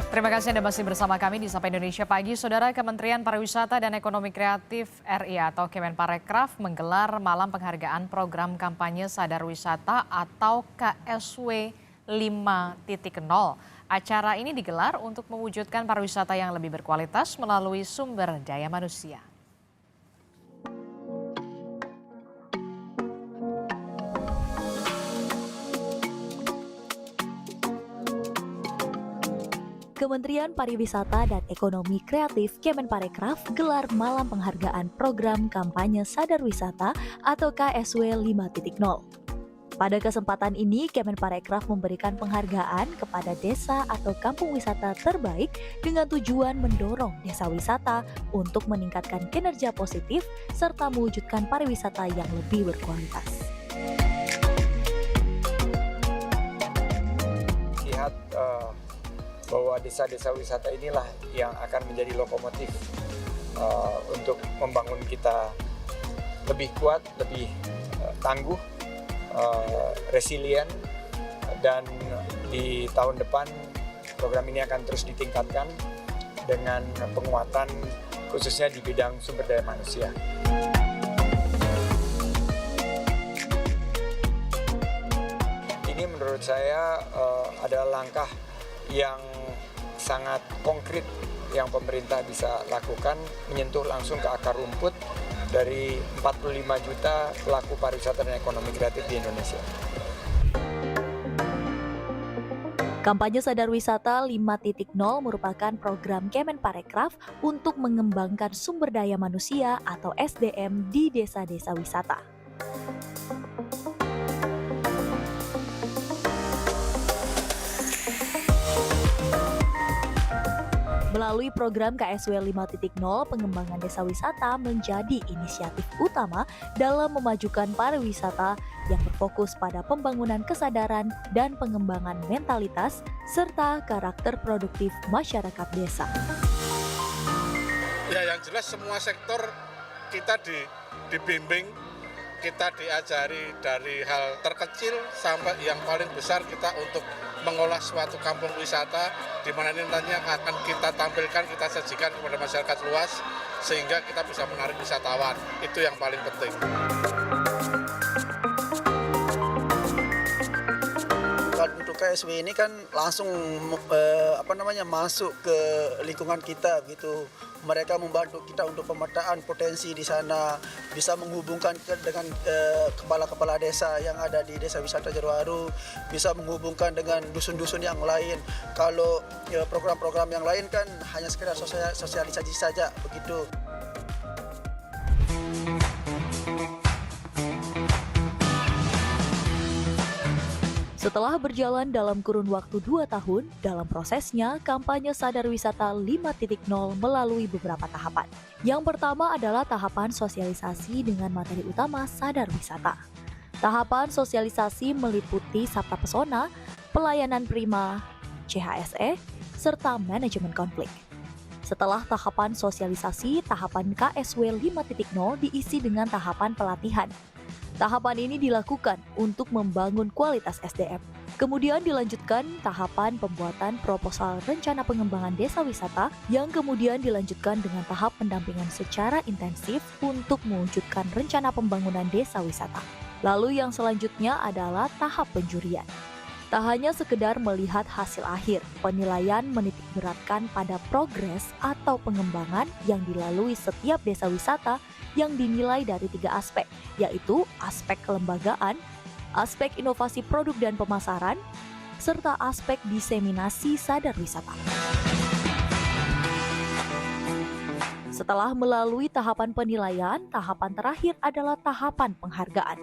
Terima kasih Anda masih bersama kami di Sapa Indonesia Pagi. Saudara, Kementerian Pariwisata dan Ekonomi Kreatif RI atau Kemenparekraf menggelar malam penghargaan program kampanye Sadar Wisata atau KSW 5.0. Acara ini digelar untuk mewujudkan pariwisata yang lebih berkualitas melalui sumber daya manusia. Kementerian Pariwisata dan Ekonomi Kreatif Kemenparekraf gelar malam penghargaan program kampanye Sadar Wisata atau KSW 5.0. Pada kesempatan ini, Kemenparekraf memberikan penghargaan kepada desa atau kampung wisata terbaik dengan tujuan mendorong desa wisata untuk meningkatkan kinerja positif serta mewujudkan pariwisata yang lebih berkualitas. Lihat bahwa desa-desa wisata inilah yang akan menjadi lokomotif untuk membangun kita lebih kuat, lebih tangguh, resilient, dan di tahun depan program ini akan terus ditingkatkan dengan penguatan khususnya di bidang sumber daya manusia. Ini menurut saya adalah langkah yang sangat konkret yang pemerintah bisa lakukan, menyentuh langsung ke akar rumput dari 45 juta pelaku pariwisata dan ekonomi kreatif di Indonesia. Kampanye Sadar Wisata 5.0 merupakan program Kemenparekraf untuk mengembangkan sumber daya manusia atau SDM di desa-desa wisata. Melalui program KSW 5.0, pengembangan desa wisata menjadi inisiatif utama dalam memajukan pariwisata yang berfokus pada pembangunan kesadaran dan pengembangan mentalitas serta karakter produktif masyarakat desa. Ya, yang jelas semua sektor kita dibimbing, kita diajari dari hal terkecil sampai yang paling besar kita untuk mengolah suatu kampung wisata di mana ini nantinya akan kita tampilkan, kita sajikan kepada masyarakat luas sehingga kita bisa menarik wisatawan. Itu yang paling penting. Untuk KSW ini kan langsung masuk ke lingkungan kita gitu. Mereka membantu kita untuk pemetaan potensi di sana, bisa menghubungkan dengan kepala-kepala desa yang ada di Desa Wisata Jerowaru, bisa menghubungkan dengan dusun-dusun yang lain. Kalau program-program yang lain kan hanya sekedar sosialisasi saja begitu. Setelah berjalan dalam kurun waktu 2 tahun, dalam prosesnya kampanye Sadar Wisata 5.0 melalui beberapa tahapan. Yang pertama adalah tahapan sosialisasi dengan materi utama Sadar Wisata. Tahapan sosialisasi meliputi Sabta Pesona, pelayanan prima, CHSE, serta manajemen konflik. Setelah tahapan sosialisasi, tahapan KSW 5.0 diisi dengan tahapan pelatihan. Tahapan ini dilakukan untuk membangun kualitas SDM. Kemudian dilanjutkan tahapan pembuatan proposal rencana pengembangan desa wisata yang kemudian dilanjutkan dengan tahap pendampingan secara intensif untuk mewujudkan rencana pembangunan desa wisata. Lalu yang selanjutnya adalah tahap penjurian. Tak hanya sekedar melihat hasil akhir, penilaian menitikberatkan pada progres atau pengembangan yang dilalui setiap desa wisata yang dinilai dari 3 aspek, yaitu aspek kelembagaan, aspek inovasi produk dan pemasaran, serta aspek diseminasi sadar wisata. Setelah melalui tahapan penilaian, tahapan terakhir adalah tahapan penghargaan.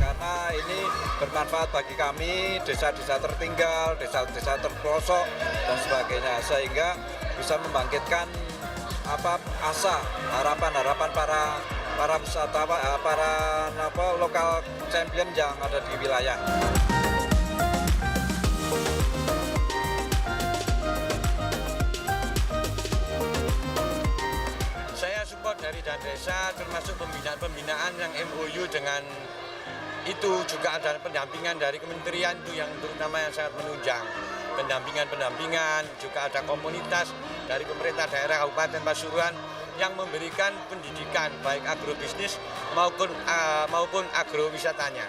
Karena ini bermanfaat bagi kami, desa-desa tertinggal, desa-desa terpelosok dan sebagainya, sehingga bisa membangkitkan asa, harapan para wisatawan, lokal champion yang ada di wilayah. dari dana desa termasuk pembinaan yang MOU dengan itu juga ada pendampingan dari kementerian itu yang terutama yang sangat menunjang. Pendampingan, juga ada komunitas dari pemerintah daerah Kabupaten Pasuruan yang memberikan pendidikan baik agrobisnis maupun agrowisatanya.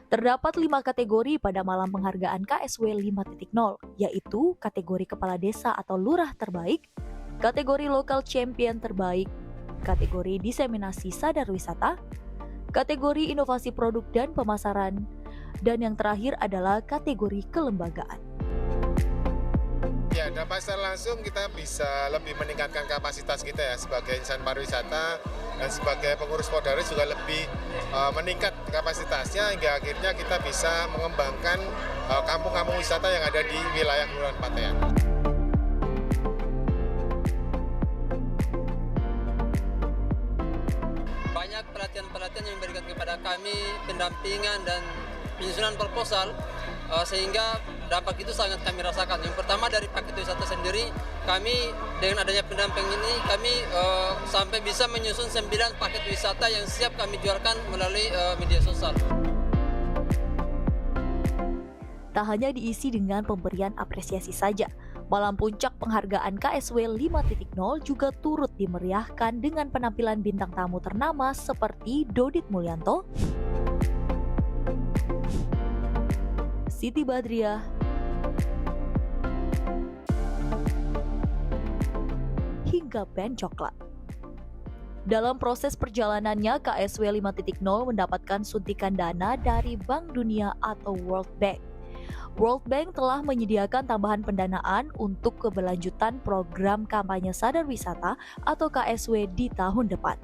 Terdapat 5 kategori pada malam penghargaan KSW 5.0, yaitu kategori Kepala Desa atau Lurah Terbaik, kategori Local Champion Terbaik, kategori Diseminasi Sadar Wisata, kategori Inovasi Produk dan Pemasaran, dan yang terakhir adalah kategori Kelembagaan. Ya, dampak secara langsung kita bisa lebih meningkatkan kapasitas kita ya sebagai insan pariwisata dan sebagai pengurus Podaris juga lebih meningkat kapasitasnya hingga akhirnya kita bisa mengembangkan kampung-kampung wisata yang ada di wilayah Kelurahan Patean. Banyak pelatihan-pelatihan yang diberikan kepada kami, pendampingan dan penyusunan proposal, sehingga dampak itu sangat kami rasakan. Yang pertama dari paket wisata sendiri, kami dengan adanya pendamping ini, kami sampai bisa menyusun 9 paket wisata yang siap kami jualkan melalui media sosial. Tak hanya diisi dengan pemberian apresiasi saja, malam puncak penghargaan KSW 5.0 juga turut dimeriahkan dengan penampilan bintang tamu ternama seperti Dodit Mulyanto, Siti Badriah, hingga band Coklat. Dalam proses perjalanannya, KSW 5.0 mendapatkan suntikan dana dari Bank Dunia atau World Bank. World Bank telah menyediakan tambahan pendanaan untuk keberlanjutan program kampanye sadar wisata atau KSW di tahun depan.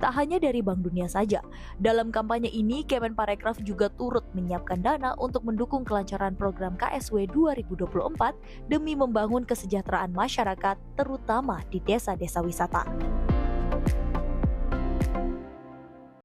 Tak hanya dari Bank Dunia saja, dalam kampanye ini Kemenparekraf juga turut menyiapkan dana untuk mendukung kelancaran program KSW 2024 demi membangun kesejahteraan masyarakat terutama di desa-desa wisata.